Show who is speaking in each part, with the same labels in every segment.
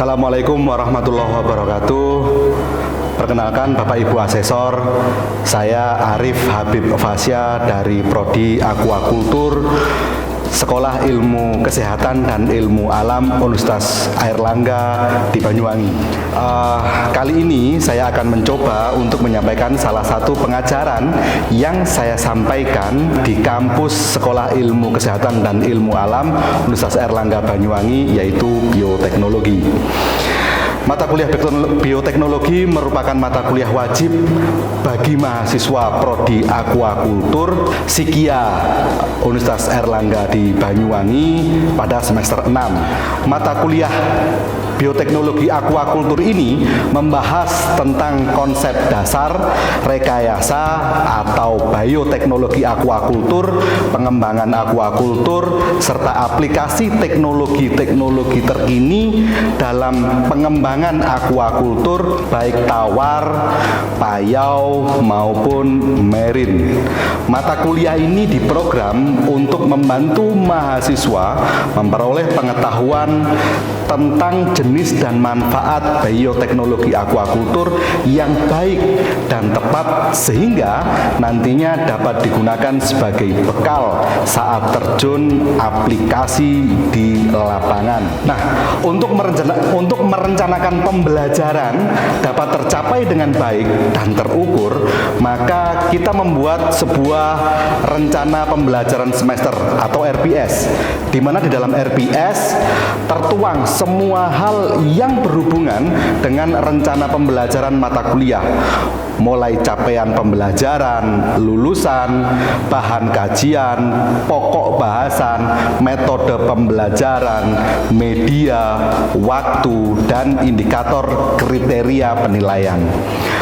Speaker 1: Assalamualaikum warahmatullahi wabarakatuh. Perkenalkan Bapak Ibu Asesor, saya Arif Habib Fasya dari Prodi Aquakultur, Sekolah Ilmu Kesehatan dan Ilmu Alam Universitas Airlangga di Banyuwangi. Kali ini saya akan mencoba untuk menyampaikan salah satu pengajaran yang saya sampaikan di kampus Sekolah Ilmu Kesehatan dan Ilmu Alam Universitas Airlangga Banyuwangi, yaitu bioteknologi. Mata kuliah bioteknologi merupakan mata kuliah wajib bagi mahasiswa Prodi Aquakultur Sikia Universitas Airlangga di Banyuwangi pada semester 6. Mata kuliah bioteknologi aquakultur ini membahas tentang konsep dasar, rekayasa atau bioteknologi aquakultur, pengembangan aquakultur, serta aplikasi teknologi-teknologi terkini dalam pengembangan aquakultur baik tawar, payau maupun marine. Mata kuliah ini diprogram untuk membantu mahasiswa memperoleh pengetahuan tentang jenis dan manfaat bioteknologi aquakultur yang baik dan tepat sehingga nantinya dapat digunakan sebagai bekal saat terjun aplikasi di lapangan. Nah, untuk merencanakan pembelajaran dapat tercapai dengan baik dan terukur, maka kita membuat sebuah rencana pembelajaran semester atau RPS, di mana di dalam RPS tertuang semua hal yang berhubungan dengan rencana pembelajaran mata kuliah, mulai capaian pembelajaran, lulusan, bahan kajian, pokok bahasan, metode pembelajaran, media, waktu, dan indikator kriteria penilaian.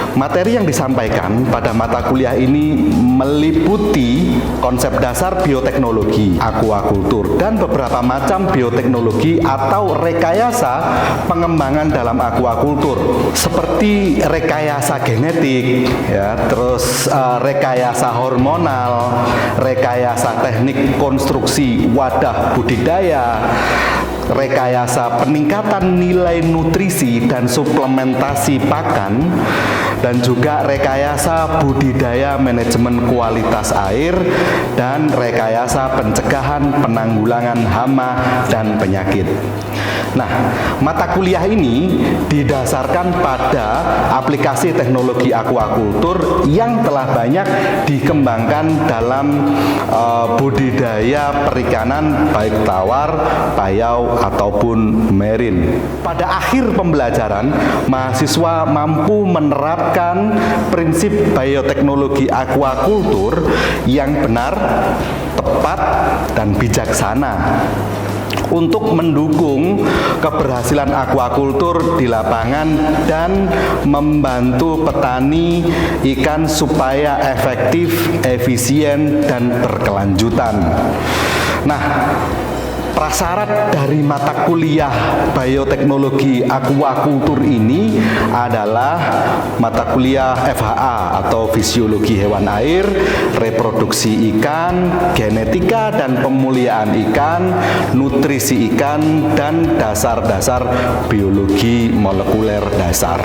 Speaker 1: Materi yang disampaikan pada mata kuliah ini meliputi konsep dasar bioteknologi aquakultur dan beberapa macam bioteknologi atau rekayasa pengembangan dalam aquakultur, seperti rekayasa genetik, terus rekayasa hormonal, rekayasa teknik konstruksi wadah budidaya, rekayasa peningkatan nilai nutrisi dan suplementasi pakan, dan juga rekayasa budidaya manajemen kualitas air, dan rekayasa pencegahan penanggulangan hama dan penyakit. Nah, mata kuliah ini didasarkan pada aplikasi teknologi aquakultur yang telah banyak dikembangkan dalam budidaya perikanan baik tawar, payau ataupun marine. Pada akhir pembelajaran, mahasiswa mampu menerapkan prinsip bioteknologi aquakultur yang benar, tepat, dan bijaksana untuk mendukung keberhasilan aquakultur di lapangan dan membantu petani ikan supaya efektif, efisien, dan berkelanjutan. Nah, prasyarat dari mata kuliah bioteknologi aquakultur ini adalah mata kuliah FHA atau fisiologi hewan air, reproduksi ikan, genetika dan pemuliaan ikan, nutrisi ikan, dan dasar-dasar biologi molekuler dasar.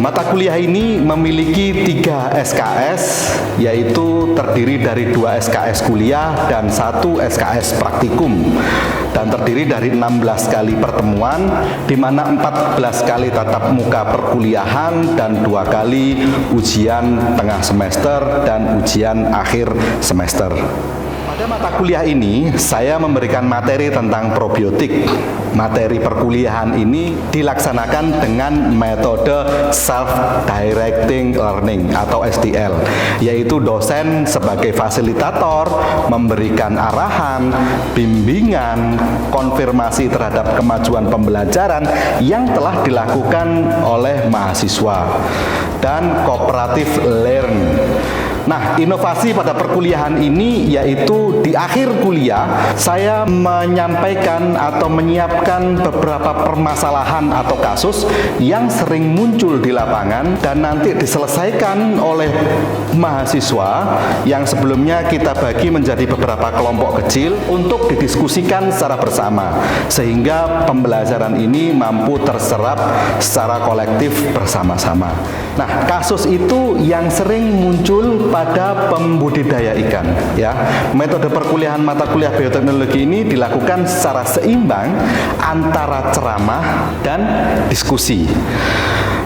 Speaker 1: Mata kuliah ini memiliki 3 SKS, yaitu terdiri dari 2 SKS kuliah dan 1 SKS praktikum, dan terdiri dari 16 kali pertemuan, di mana 14 kali tatap muka perkuliahan dan 2 kali ujian tengah semester dan ujian akhir semester. Pada mata kuliah ini, saya memberikan materi tentang probiotik. Materi perkuliahan ini dilaksanakan dengan metode Self-Directing Learning atau SDL, yaitu dosen sebagai fasilitator memberikan arahan, bimbingan, konfirmasi terhadap kemajuan pembelajaran yang telah dilakukan oleh mahasiswa, dan kooperatif learn. Nah, inovasi pada perkuliahan ini yaitu di akhir kuliah saya menyampaikan atau menyiapkan beberapa permasalahan atau kasus yang sering muncul di lapangan dan nanti diselesaikan oleh mahasiswa yang sebelumnya kita bagi menjadi beberapa kelompok kecil untuk didiskusikan secara bersama sehingga pembelajaran ini mampu terserap secara kolektif bersama-sama. Nah, kasus itu yang sering muncul pada pembudidaya ikan ya. Metode perkuliahan mata kuliah bioteknologi ini dilakukan secara seimbang antara ceramah dan diskusi.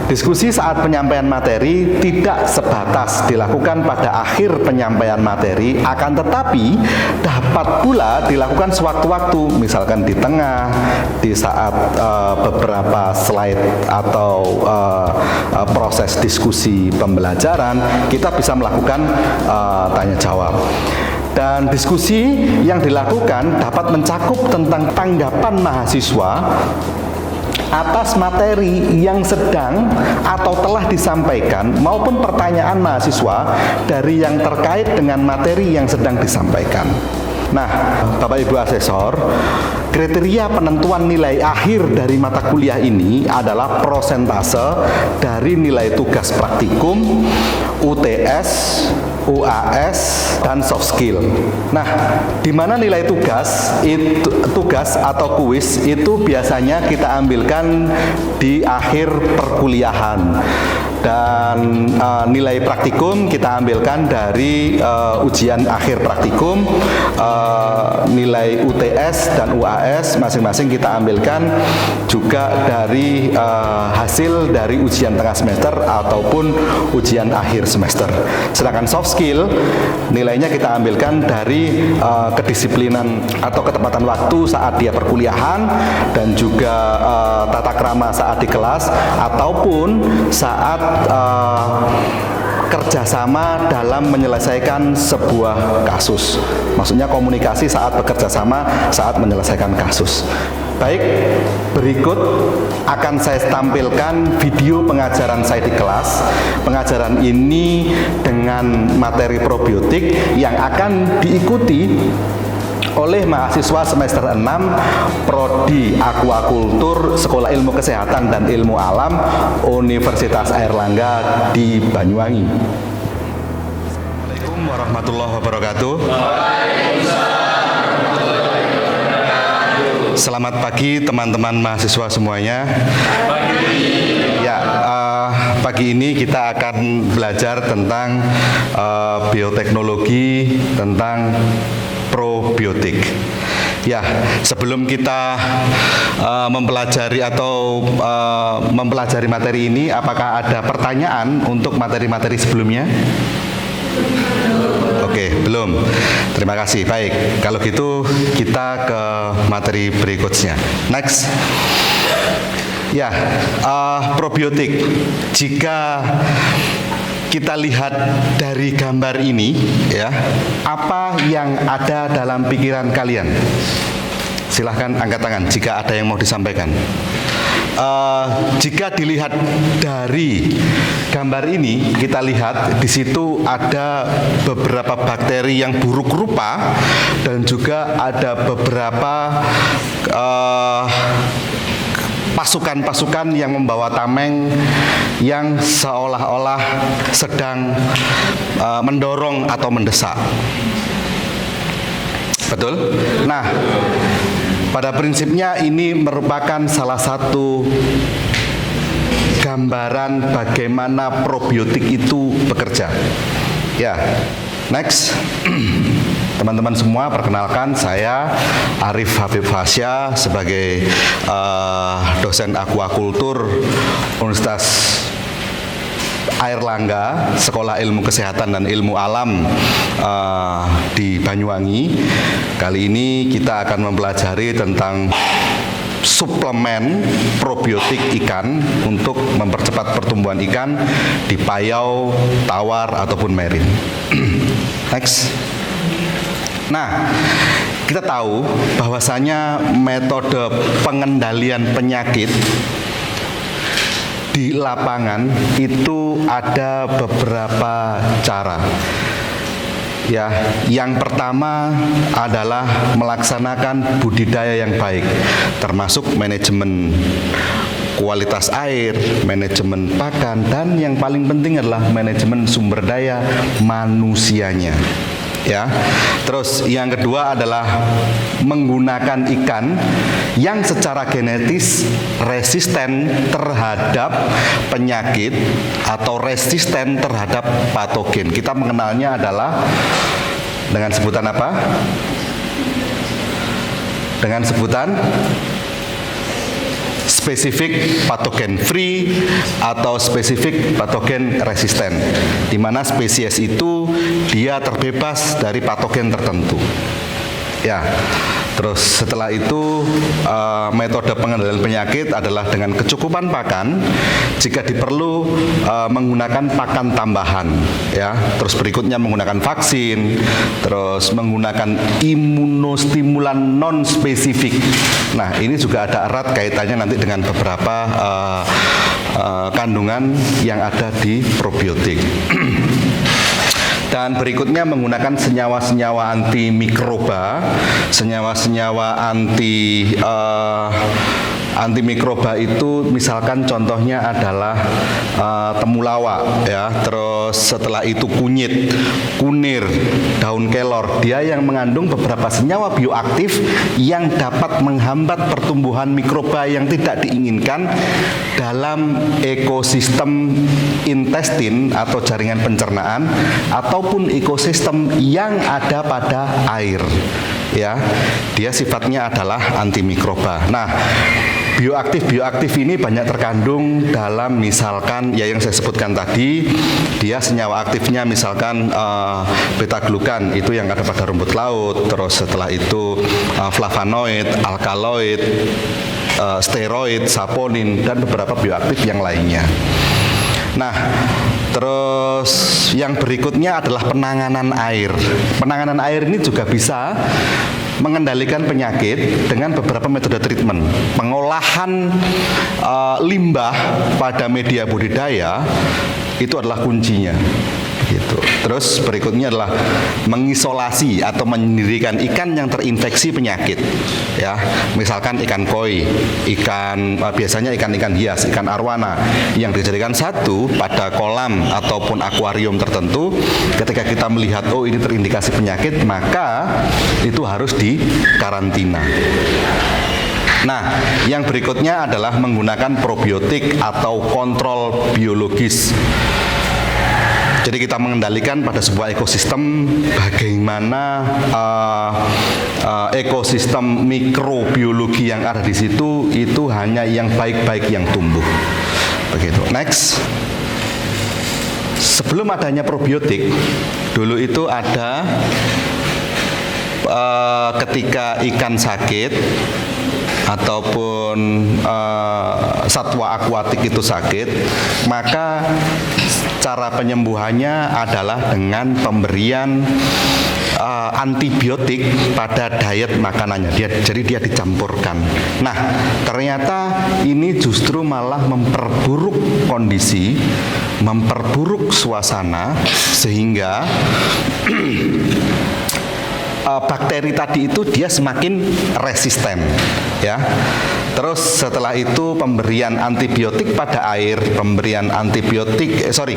Speaker 1: Diskusi saat penyampaian materi tidak sebatas dilakukan pada akhir penyampaian materi, akan tetapi dapat pula dilakukan sewaktu-waktu, misalkan di tengah, di saat beberapa slide atau proses diskusi pembelajaran, kita bisa melakukan tanya jawab. Dan diskusi yang dilakukan dapat mencakup tentang tanggapan mahasiswa atas materi yang sedang atau telah disampaikan maupun pertanyaan mahasiswa dari yang terkait dengan materi yang sedang disampaikan. Nah, Bapak Ibu Asesor, kriteria penentuan nilai akhir dari mata kuliah ini adalah prosentase dari nilai tugas praktikum, UTS, UAS, dan soft skill. Nah, di mana nilai tugas atau kuis itu biasanya kita ambilkan di akhir perkuliahan. Dan nilai praktikum kita ambilkan dari ujian akhir praktikum, nilai UTS dan UAS masing-masing kita ambilkan juga dari hasil dari ujian tengah semester ataupun ujian akhir semester. Sedangkan soft skill nilainya kita ambilkan dari kedisiplinan atau ketepatan waktu saat dia perkuliahan dan juga tata krama saat di kelas ataupun saat kerjasama dalam menyelesaikan sebuah kasus. Maksudnya komunikasi saat bekerja sama saat menyelesaikan kasus. Baik, berikut akan saya tampilkan video pengajaran saya di kelas. Pengajaran ini dengan materi probiotik yang akan diikuti oleh mahasiswa semester 6 Prodi Aquakultur Sekolah Ilmu Kesehatan dan Ilmu Alam Universitas Airlangga di Banyuwangi. Assalamualaikum warahmatullahi wabarakatuh. Selamat pagi teman-teman mahasiswa semuanya. Ya, pagi ini kita akan belajar tentang bioteknologi, tentang probiotik. Ya, sebelum kita mempelajari atau mempelajari materi ini, apakah ada pertanyaan untuk materi-materi sebelumnya? Oke, belum. Terima kasih. Baik, kalau gitu kita ke materi berikutnya. Next. Ya, probiotik. Jika kita lihat dari gambar ini, ya, apa yang ada dalam pikiran kalian? Silahkan angkat tangan jika ada yang mau disampaikan. Jika dilihat dari gambar ini, kita lihat di situ ada beberapa bakteri yang buruk rupa dan juga ada beberapa pasukan-pasukan yang membawa tameng yang seolah-olah sedang mendorong atau mendesak. Betul? Nah, pada prinsipnya ini merupakan salah satu gambaran bagaimana probiotik itu bekerja. Ya, next. Teman-teman semua, perkenalkan saya Arif Habib Fasya sebagai dosen aquakultur Universitas Airlangga Sekolah Ilmu Kesehatan dan Ilmu Alam di Banyuwangi. Kali ini kita akan mempelajari tentang suplemen probiotik ikan untuk mempercepat pertumbuhan ikan di payau, tawar ataupun merin. Next. Nah, kita tahu bahwasanya metode pengendalian penyakit di lapangan itu ada beberapa cara. Ya, yang pertama adalah melaksanakan budidaya yang baik, termasuk manajemen kualitas air, manajemen pakan, dan yang paling penting adalah manajemen sumber daya manusianya. Ya, terus yang kedua adalah menggunakan ikan yang secara genetis resisten terhadap penyakit atau resisten terhadap patogen. Kita mengenalnya adalah dengan sebutan apa? Dengan sebutan spesifik patogen free atau spesifik patogen resisten, di mana spesies itu dia terbebas dari patogen tertentu. Ya, terus setelah itu metode pengendalian penyakit adalah dengan kecukupan pakan, jika diperlu menggunakan pakan tambahan. Ya, terus berikutnya menggunakan vaksin, terus menggunakan imunostimulan non spesifik. Nah, ini juga ada erat kaitannya nanti dengan beberapa kandungan yang ada di probiotik. Dan berikutnya menggunakan senyawa-senyawa antimikroba, senyawa-senyawa antimikroba itu misalkan contohnya adalah temulawak, ya, terus setelah itu kunyit, kunir, daun kelor. Dia yang mengandung beberapa senyawa bioaktif yang dapat menghambat pertumbuhan mikroba yang tidak diinginkan dalam ekosistem intestin atau jaringan pencernaan ataupun ekosistem yang ada pada air. Ya, dia sifatnya adalah antimikroba. Nah, bioaktif ini banyak terkandung dalam misalkan ya yang saya sebutkan tadi, dia senyawa aktifnya misalkan beta-glukan itu yang ada pada rumput laut, terus setelah itu flavonoid, alkaloid, steroid, saponin, dan beberapa bioaktif yang lainnya. Nah, terus yang berikutnya adalah penanganan air. Penanganan air ini juga bisa mengendalikan penyakit dengan beberapa metode treatment. Pengolahan limbah pada media budidaya itu adalah kuncinya. Gitu. Terus berikutnya adalah mengisolasi atau menyendirikan ikan yang terinfeksi penyakit. Ya, misalkan ikan koi, biasanya ikan-ikan hias, ikan arwana yang dijadikan satu pada kolam ataupun akuarium tertentu. Ketika kita melihat oh ini terindikasi penyakit, maka itu harus dikarantina. Nah, yang berikutnya adalah menggunakan probiotik atau kontrol biologis. Jadi kita mengendalikan pada sebuah ekosistem bagaimana ekosistem mikrobiologi yang ada di situ itu hanya yang baik-baik yang tumbuh. Begitu. Next. Sebelum adanya probiotik, dulu itu ada ketika ikan sakit ataupun satwa akuatik itu sakit, maka cara penyembuhannya adalah dengan pemberian antibiotik pada diet makanannya. Jadi dia dicampurkan. Nah, ternyata ini justru malah memperburuk kondisi, memperburuk suasana, sehingga bakteri tadi itu dia semakin resisten, ya. Terus setelah itu pemberian antibiotik pada air, pemberian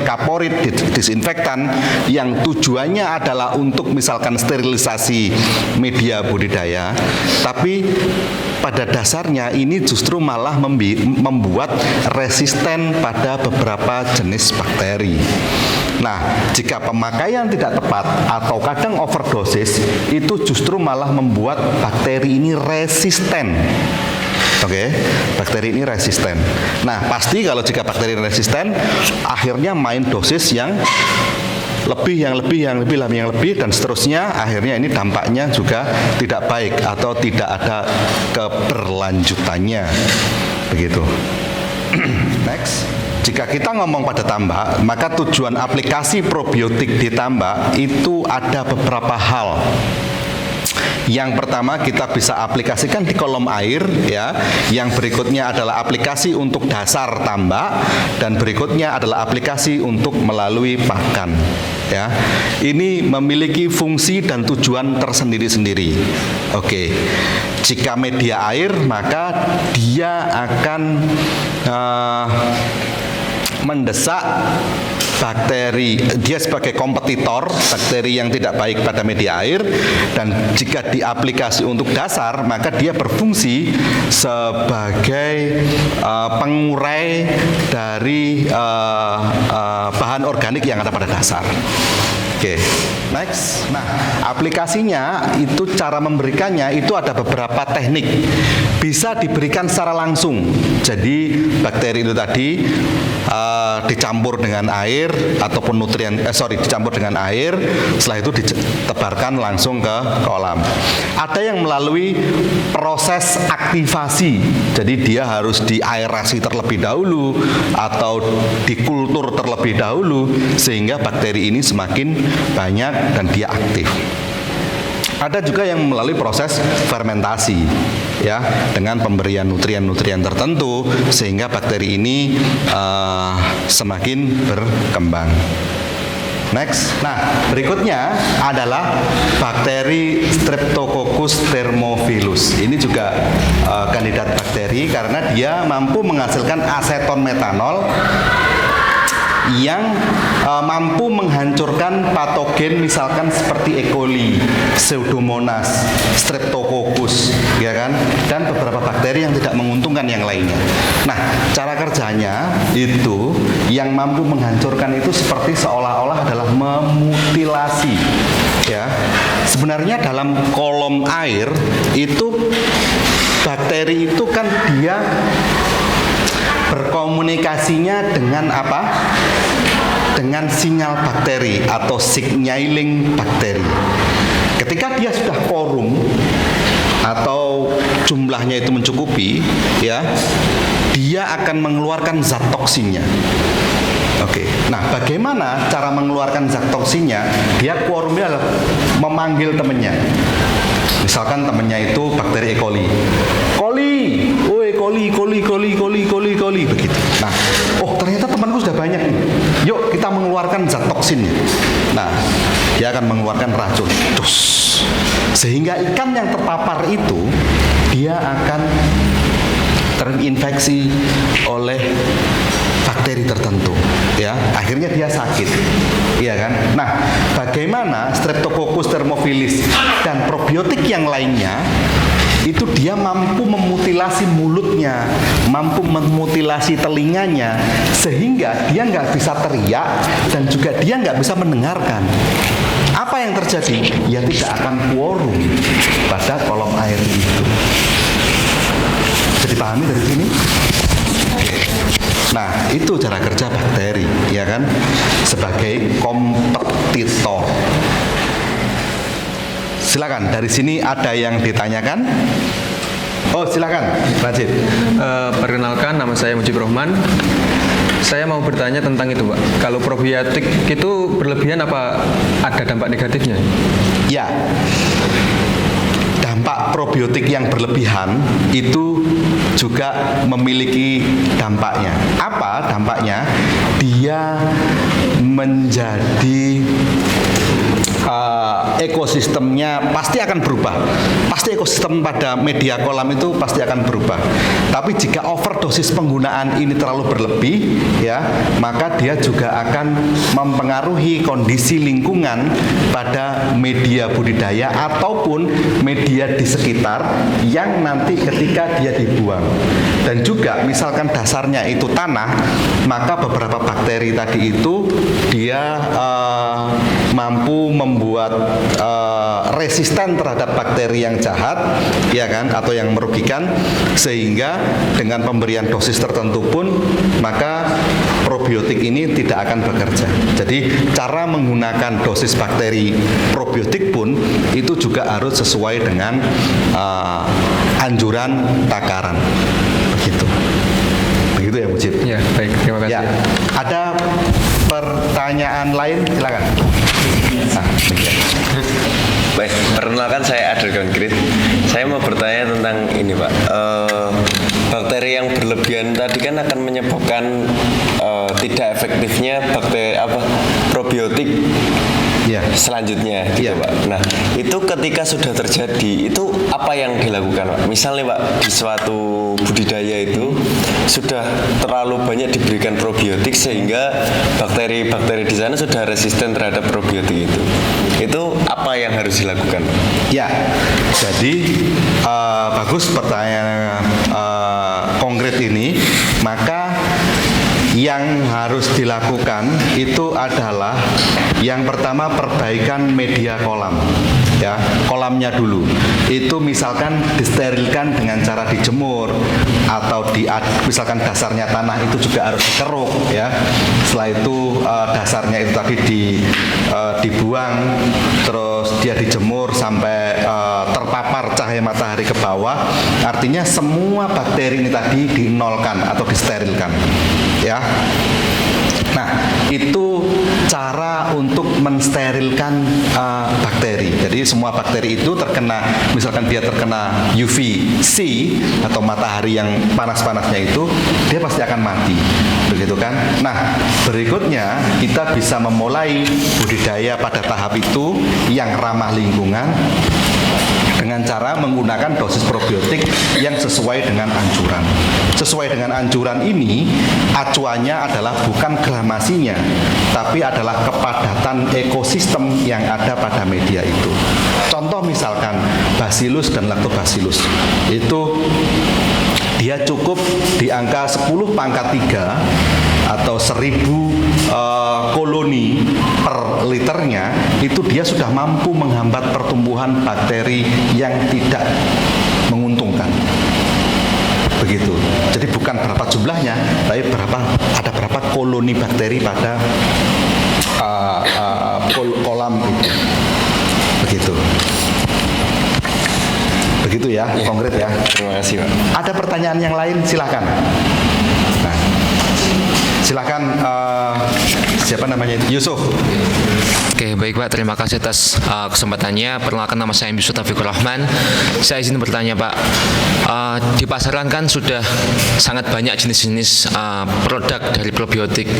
Speaker 1: kaporit disinfektan yang tujuannya adalah untuk misalkan sterilisasi media budidaya, tapi pada dasarnya ini justru malah membuat resisten pada beberapa jenis bakteri. Nah, jika pemakaian tidak tepat atau kadang overdosis, itu justru malah membuat bakteri ini resisten. Oke, bakteri ini resisten. Nah, pasti kalau jika bakteri resisten, akhirnya main dosis yang lebih, dan seterusnya. Akhirnya ini dampaknya juga tidak baik atau tidak ada keberlanjutannya. Begitu. Next. Jika kita ngomong pada tambak, maka tujuan aplikasi probiotik di tambak itu ada beberapa hal. Yang pertama kita bisa aplikasikan di kolom air ya. Yang berikutnya adalah aplikasi untuk dasar tambak dan berikutnya adalah aplikasi untuk melalui pakan ya. Ini memiliki fungsi dan tujuan tersendiri-sendiri. Oke. Jika media air maka dia akan mendesak bakteri, dia sebagai kompetitor bakteri yang tidak baik pada media air, dan jika diaplikasi untuk dasar maka dia berfungsi sebagai pengurai dari bahan organik yang ada pada dasar. Oke, next. Nah, aplikasinya itu cara memberikannya itu ada beberapa teknik. Bisa diberikan secara langsung. Jadi bakteri itu tadi dicampur dengan air ataupun dicampur dengan air, setelah itu ditebarkan langsung ke kolam. Ada yang melalui proses aktivasi. Jadi dia harus diaerasi terlebih dahulu atau dikultur terlebih dahulu sehingga bakteri ini semakin banyak dan dia aktif. Ada juga yang melalui proses fermentasi ya, dengan pemberian nutrien-nutrien tertentu sehingga bakteri ini semakin berkembang. Next. Nah, berikutnya adalah bakteri Streptococcus thermophilus. Ini juga kandidat bakteri karena dia mampu menghasilkan aseton metanol yang mampu menghancurkan patogen misalkan seperti E. coli, Pseudomonas, Streptococcus, ya kan, dan beberapa bakteri yang tidak menguntungkan yang lainnya. Nah, cara kerjanya itu yang mampu menghancurkan itu seperti seolah-olah adalah memutilasi. Ya, sebenarnya dalam kolom air itu bakteri itu kan dia berkomunikasinya dengan apa? Dengan sinyal bakteri atau signaling bakteri. Ketika dia sudah korum atau jumlahnya itu mencukupi, ya, dia akan mengeluarkan zat toksinnya. Oke. Nah, bagaimana cara mengeluarkan zat toksinnya? Dia quorumnya adalah memanggil temannya. Misalkan temannya itu bakteri E. coli. Coli, begitu. Nah, ternyata temanku sudah banyak nih. Yuk kita mengeluarkan zat toksinnya. Nah, dia akan mengeluarkan racun. Sehingga ikan yang terpapar itu dia akan terinfeksi oleh bakteri tertentu, ya, akhirnya dia sakit, iya kan? Nah, bagaimana Streptococcus thermophilus dan probiotik yang lainnya itu dia mampu memutilasi mulutnya, mampu memutilasi telinganya, sehingga dia nggak bisa teriak dan juga dia nggak bisa mendengarkan. Apa yang terjadi? Ya tidak akan quorum pada kolom air itu. Bisa dipahami dari sini? Nah, itu cara kerja bakteri, ya kan? Sebagai kompetitor. Silakan, dari sini ada yang ditanyakan? Oh, silakan, Rajib.
Speaker 2: Perkenalkan, nama saya Mujib Rohman. Saya mau bertanya tentang itu, Pak. Kalau probiotik itu berlebihan apa ada dampak negatifnya?
Speaker 1: Ya. Dampak probiotik yang berlebihan itu juga memiliki dampaknya. Apa dampaknya? Dia menjadi ekosistemnya pasti akan berubah. Pasti ekosistem pada media kolam itu pasti akan berubah. Tapi jika overdosis penggunaan ini terlalu berlebih, ya, maka dia juga akan mempengaruhi kondisi lingkungan pada media budidaya ataupun media di sekitar yang nanti ketika dia dibuang. Dan juga misalkan dasarnya itu tanah, maka beberapa bakteri tadi itu dia mampu membuat resisten terhadap bakteri yang jahat, ya kan, atau yang merugikan, sehingga dengan pemberian dosis tertentu pun maka probiotik ini tidak akan bekerja. Jadi cara menggunakan dosis bakteri probiotik pun itu juga harus sesuai dengan anjuran takaran. Begitu ya, Mujib?
Speaker 2: Ya, baik, terima kasih.
Speaker 1: Ya, ada pertanyaan lain? Silakan. Nah,
Speaker 3: Baik, perkenalkan saya Adel Konkret. Saya mau bertanya tentang ini Pak. Bakteri yang berlebihan tadi kan akan menyebabkan tidak efektifnya bakteri probiotik
Speaker 1: Ya.
Speaker 3: selanjutnya gitu
Speaker 1: Iya.
Speaker 3: Pak. Nah, itu ketika sudah terjadi itu apa yang dilakukan Pak? Misalnya Pak, di suatu budidaya itu sudah terlalu banyak diberikan probiotik sehingga bakteri-bakteri di sana sudah resisten terhadap probiotik itu. Itu apa yang harus dilakukan Pak?
Speaker 1: Ya, jadi bagus pertanyaan konkret ini. Maka yang harus dilakukan itu adalah yang pertama perbaikan media kolam. Ya, kolamnya dulu. Itu misalkan disterilkan dengan cara dijemur atau misalkan dasarnya tanah itu juga harus dikeruk ya. Setelah itu dasarnya itu tadi dibuang, terus dia dijemur sampai terpapar cahaya matahari ke bawah. Artinya semua bakteri ini tadi dinolkan atau disterilkan. Ya. Nah, itu cara untuk mensterilkan bakteri. Jadi semua bakteri itu misalkan dia terkena UVC atau matahari yang panas-panasnya itu, dia pasti akan mati. Begitu kan? Nah, berikutnya kita bisa memulai budidaya pada tahap itu yang ramah lingkungan dengan cara menggunakan dosis probiotik yang sesuai dengan anjuran. Sesuai dengan anjuran ini, acuannya adalah bukan gramasinya, tapi adalah kepadatan ekosistem yang ada pada media itu. Contoh misalkan Bacillus dan Lactobacillus, itu dia cukup di angka 10 pangkat 3 atau 1000 koloni per liternya, itu dia sudah mampu menghambat pertumbuhan bakteri yang tidak menguntungkan. Begitu. Jadi bukan berapa jumlahnya, tapi ada berapa koloni bakteri pada kolam itu. Begitu. Begitu ya, konkret ya.
Speaker 3: Terima kasih Pak.
Speaker 1: Ada pertanyaan yang lain, silakan. Nah, silakan siapa namanya? Yusuf.
Speaker 4: Oke, baik Pak, terima kasih atas kesempatannya. Perkenalkan, nama saya Yusuf Taufikur Rahman. Saya izin bertanya Pak, di pasaran kan sudah sangat banyak jenis-jenis produk dari probiotik.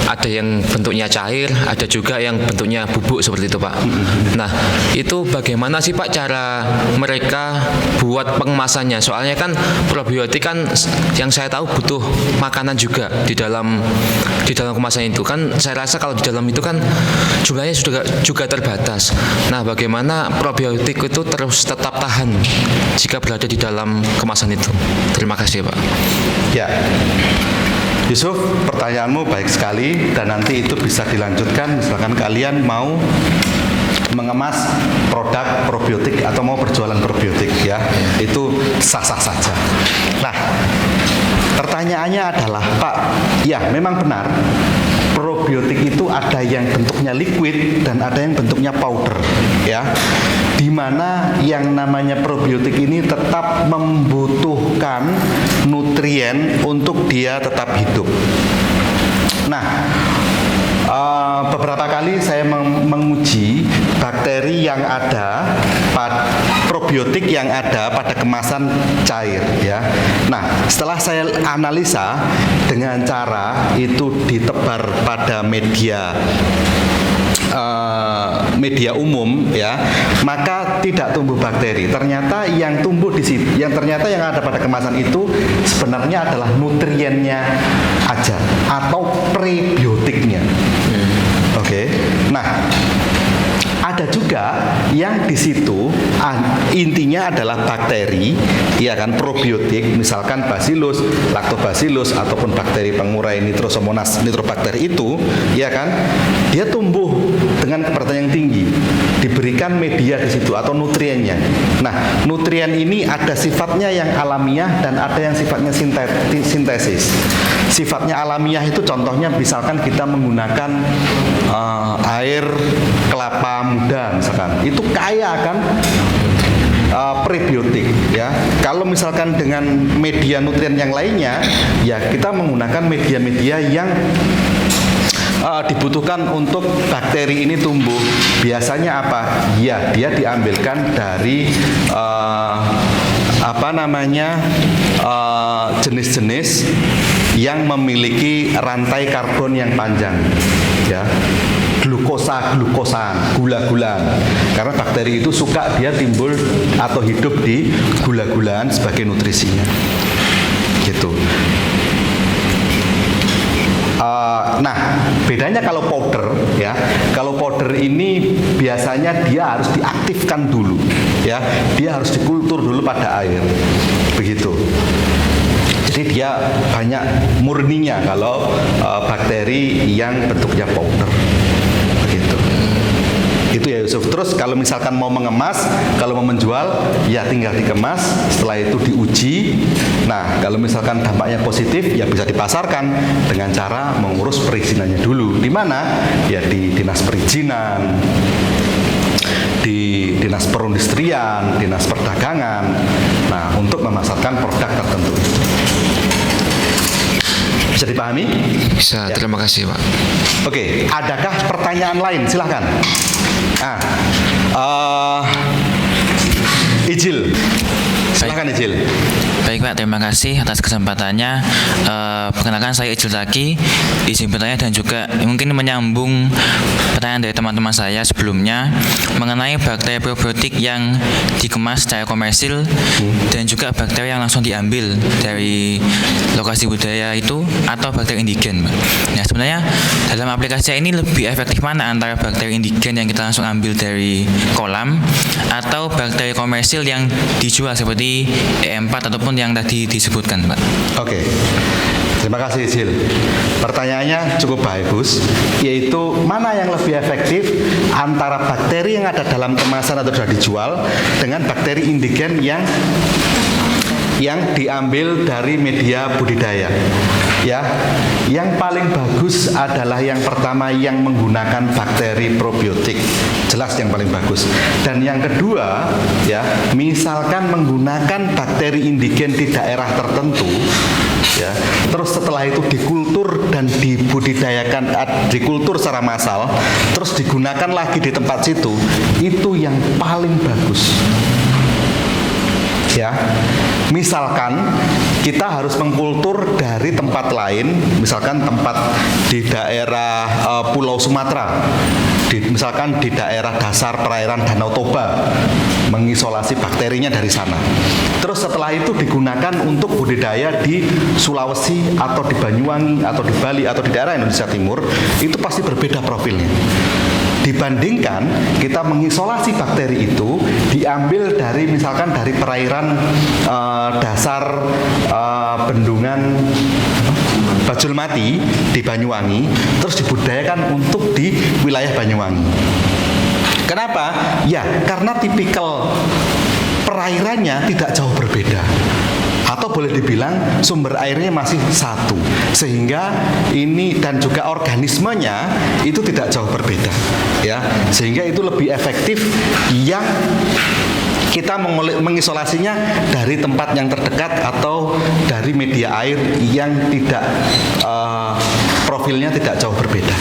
Speaker 4: Ada yang bentuknya cair, ada juga yang bentuknya bubuk seperti itu Pak. Nah, itu bagaimana sih Pak cara mereka buat pengemasannya? Soalnya kan probiotik kan yang saya tahu butuh makanan juga di dalam kemasan itu kan. Saya rasa kalau di dalam itu kan jumlahnya juga terbatas. Nah, bagaimana probiotik itu terus tetap tahan jika berada di dalam kemasan itu? Terima kasih Pak.
Speaker 1: Ya, Yusuf, pertanyaanmu baik sekali dan nanti itu bisa dilanjutkan misalkan kalian mau mengemas produk probiotik atau mau berjualan probiotik ya, itu sah-sah saja. Nah, pertanyaannya adalah Pak, ya memang benar probiotik itu ada yang bentuknya liquid dan ada yang bentuknya powder ya, dimana yang namanya probiotik ini tetap membutuhkan nutrien untuk dia tetap hidup. Nah, beberapa kali saya menguji bakteri yang ada probiotik yang ada pada kemasan cair ya. Nah, setelah saya analisa dengan cara itu ditebar pada media umum ya, maka tidak tumbuh bakteri. Ternyata yang tumbuh di situ, yang ada pada kemasan itu sebenarnya adalah nutriennya aja atau prebiotiknya. Oke. Nah, ada juga yang di situ intinya adalah bakteri, ya kan, probiotik, misalkan Bacillus, Lactobacillus ataupun bakteri pengurai Nitrosomonas nitrobakteri itu, ya kan, dia tumbuh dengan keberadaan yang tinggi, diberikan media di situ atau nutriennya. Nah, nutrien ini ada sifatnya yang alamiah dan ada yang sifatnya sintesis. Sifatnya alamiah itu contohnya misalkan kita menggunakan air kelapa muda misalkan, itu kaya akan prebiotik ya. Kalau misalkan dengan media nutrien yang lainnya, ya kita menggunakan media-media yang dibutuhkan untuk bakteri ini tumbuh? Biasanya apa? Ya, dia diambilkan dari jenis-jenis yang memiliki rantai karbon yang panjang, ya. Glukosaan, gula-gulaan. Karena bakteri itu suka dia timbul atau hidup di gula-gulaan sebagai nutrisinya. Gitu. Nah, bedanya kalau powder, ya. Kalau powder ini biasanya dia harus diaktifkan dulu, ya. Dia harus dikultur dulu pada air. Begitu. Jadi dia banyak murninya kalau bakteri yang bentuknya powder. Begitu. Itu ya Yusuf. Terus kalau misalkan mau mengemas, kalau mau menjual, ya tinggal dikemas, setelah itu diuji. Nah, kalau misalkan dampaknya positif, ya bisa dipasarkan dengan cara mengurus perizinannya dulu. Di mana? Ya di dinas perizinan, di dinas perindustrian, dinas perdagangan. Nah, untuk memasarkan produk tertentu. Bisa dipahami?
Speaker 4: Bisa,
Speaker 1: Ya.
Speaker 4: terima kasih Pak.
Speaker 1: Oke, adakah pertanyaan lain? Silahkan. Ijil. Silahkan Ijil.
Speaker 5: Baik Pak, terima kasih atas kesempatannya. Perkenalkan saya Ijil Zaki, izin bertanya dan juga mungkin menyambung pertanyaan dari teman-teman saya sebelumnya mengenai bakteri probiotik yang dikemas secara komersil dan juga bakteri yang langsung diambil dari lokasi budaya itu atau bakteri indigen, Pak. Nah, sebenarnya dalam aplikasi ini lebih efektif mana antara bakteri indigen yang kita langsung ambil dari kolam atau bakteri komersil yang dijual seperti E4 ataupun yang tadi disebutkan, Pak?
Speaker 1: Oke. Terima kasih Ijil. Pertanyaannya cukup bagus, yaitu mana yang lebih efektif antara bakteri yang ada dalam kemasan atau sudah dijual dengan bakteri indigen yang diambil dari media budidaya. Ya, yang paling bagus adalah yang pertama yang menggunakan bakteri probiotik. Jelas yang paling bagus. Dan yang kedua, ya, misalkan menggunakan bakteri indigen di daerah tertentu, ya. Terus setelah itu dikultur dan dibudidayakan, dikultur secara massal, terus digunakan lagi di tempat situ, itu yang paling bagus. Ya, misalkan kita harus mengkultur dari tempat lain, misalkan tempat di daerah Pulau Sumatera, misalkan di daerah dasar perairan Danau Toba, mengisolasi bakterinya dari sana. Terus setelah itu digunakan untuk budidaya di Sulawesi atau di Banyuwangi atau di Bali atau di daerah Indonesia Timur, itu pasti berbeda profilnya. Dibandingkan kita mengisolasi bakteri itu diambil dari misalkan dari perairan dasar bendungan Bajulmati di Banyuwangi, terus dibudidayakan untuk di wilayah Banyuwangi. Kenapa? Ya, karena tipikal perairannya tidak jauh berbeda. Atau boleh dibilang sumber airnya masih satu, sehingga ini dan juga organismenya itu tidak jauh berbeda, ya, sehingga itu lebih efektif yang kita mengisolasinya dari tempat yang terdekat atau dari media air yang tidak profilnya tidak jauh berbeda.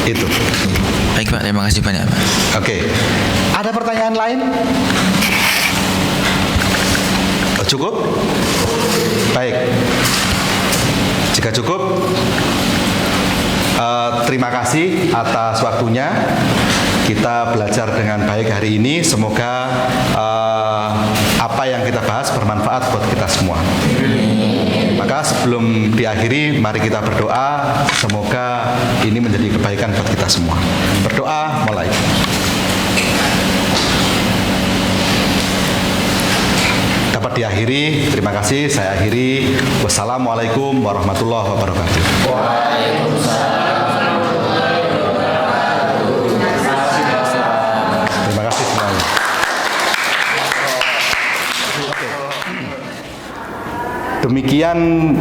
Speaker 1: Itu.
Speaker 5: Baik Pak, terima kasih banyak Pak.
Speaker 1: Oke. Ada pertanyaan lain? Cukup? Baik. Jika cukup, terima kasih atas waktunya. Kita belajar dengan baik hari ini. Semoga apa yang kita bahas bermanfaat buat kita semua. Maka sebelum diakhiri, mari kita berdoa. Semoga ini menjadi kebaikan buat kita semua. Berdoa, mulai. Dapat diakhiri, terima kasih. Saya akhiri. Wassalamualaikum warahmatullahi wabarakatuh. Terima kasih semuanya. Demikian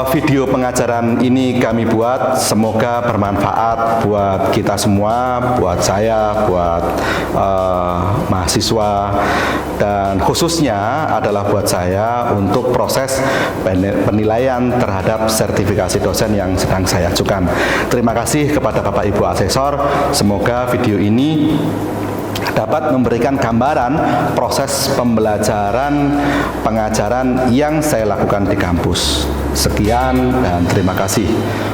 Speaker 1: video pengajaran ini kami buat, semoga bermanfaat buat kita semua, buat saya, buat mahasiswa, dan khususnya adalah buat saya untuk proses penilaian terhadap sertifikasi dosen yang sedang saya ajukan. Terima kasih kepada Bapak Ibu Asesor, semoga video ini dapat memberikan gambaran proses pembelajaran pengajaran yang saya lakukan di kampus. Sekian dan terima kasih.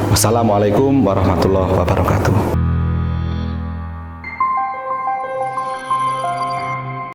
Speaker 1: Wassalamualaikum warahmatullahi wabarakatuh.